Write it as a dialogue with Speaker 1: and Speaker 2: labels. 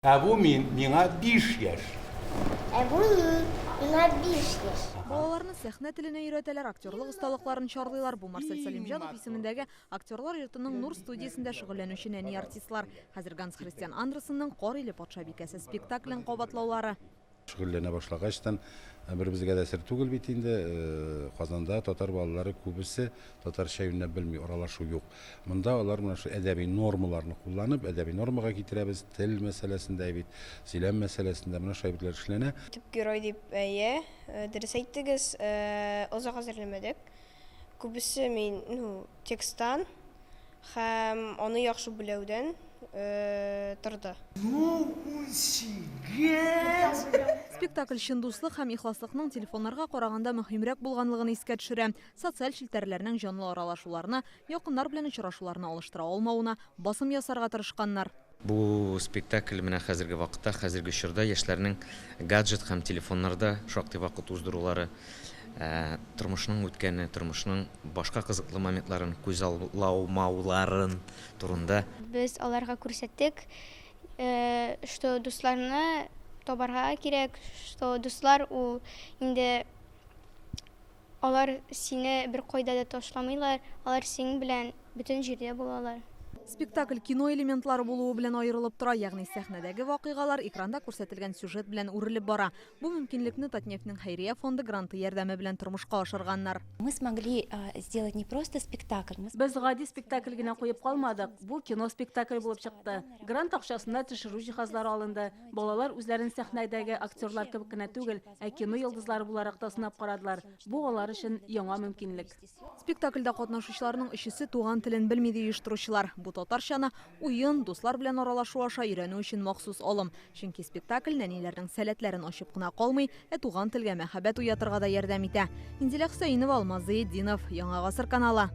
Speaker 1: Bu mingə 5 yaş.
Speaker 2: Bu миңа 5 яшь.
Speaker 3: Балаларны сәхнә теленә өйрәтәләр, актерлык осталыкларын чарлыйлар. Бу Марсель Салимҗанов исемендәге актерлар йортының Нур студиясендә шөгыльләнүче нәни артистлар. Хәзер Ганс Христиан Андерсенның Кареле патша бикәсе спектаклен кабатлаулары.
Speaker 4: Шөгыльләнә башлагачтан бер безгә дә сер түгел бит инде. Казанда татар балалары күбесе татарча юнә белми, аралашу юк. Монда алар менә шу әдәби нормаларны кулланып, әдәби нормага китерәбез. Тел мәсьәләсендә бит, сөйләм мәсьәләсендә менә шулай битләр эшләнә.
Speaker 5: Төп герой дип дөрес әйттегез, озак әзерләмәдек. Күбесе мин текстан һәм аны яхшы беләүдән торды.
Speaker 3: Спектакль чын дуслык һәм ихласлыкның телефоннарга караганда мөһимрәк булганлыгын искә төшерә. Социаль челтәрләрнең җанлы аралашуларны, якыннар белән очрашуларны алыштыра алмауына басым ясарга тырышканнар.
Speaker 6: Бу спектакль менә хәзерге вакытта, хәзерге чорда яшьләрнең гаджет һәм телефоннарда шактый вакыт уздырулары, тормышның үткәне, тормышның башка кызыклы моментларын күз алмауларын турында.
Speaker 7: Без аларга күрсәттек, что дусларны табарга кирәк, что дуслар ул инде алар сине бер кайда да ташламыйлар, алар синең белән бөтен җирдә булалар.
Speaker 3: Спектакль кино элементлары булуы белән аерылып тора, ягъни сәхнәдәге вакыйгалар экранда күрсәтелгән сюжет белән үрелеп бара. Бу мөмкинлекне Татнефтьнең хәйрия фонды гранты ярдәме белән тормышка ашырганнар.
Speaker 8: Мы смогли сделать не просто спектакль.
Speaker 9: Без гади спектакль генә куеп калмадык. Бу кино спектакль булып чыкты. Грант акчасына төшерү җиһазлары алынды. Балалар үзләрен сәхнәдәге актерлар кебек кенә түгел, кино йолдызлары буларак та сынап карадылар. Бу алар өчен яңа мөмкинлек.
Speaker 3: Спектакльдә катнашучыларның өчесе туган телен белмиде оештыручылар. Бу татарчаны уен, дуслар белән аралашу аша өйрәнү өчен махсус алым. Чөнки спектакль нәниләрнең сәләтләрен ачып кына калмый, туган телгә мәхәббәт уятырга да ярдәм итә. Инзилә Хөсәенова, Алмаз Зыйдинов, Яңа гасыр каналы.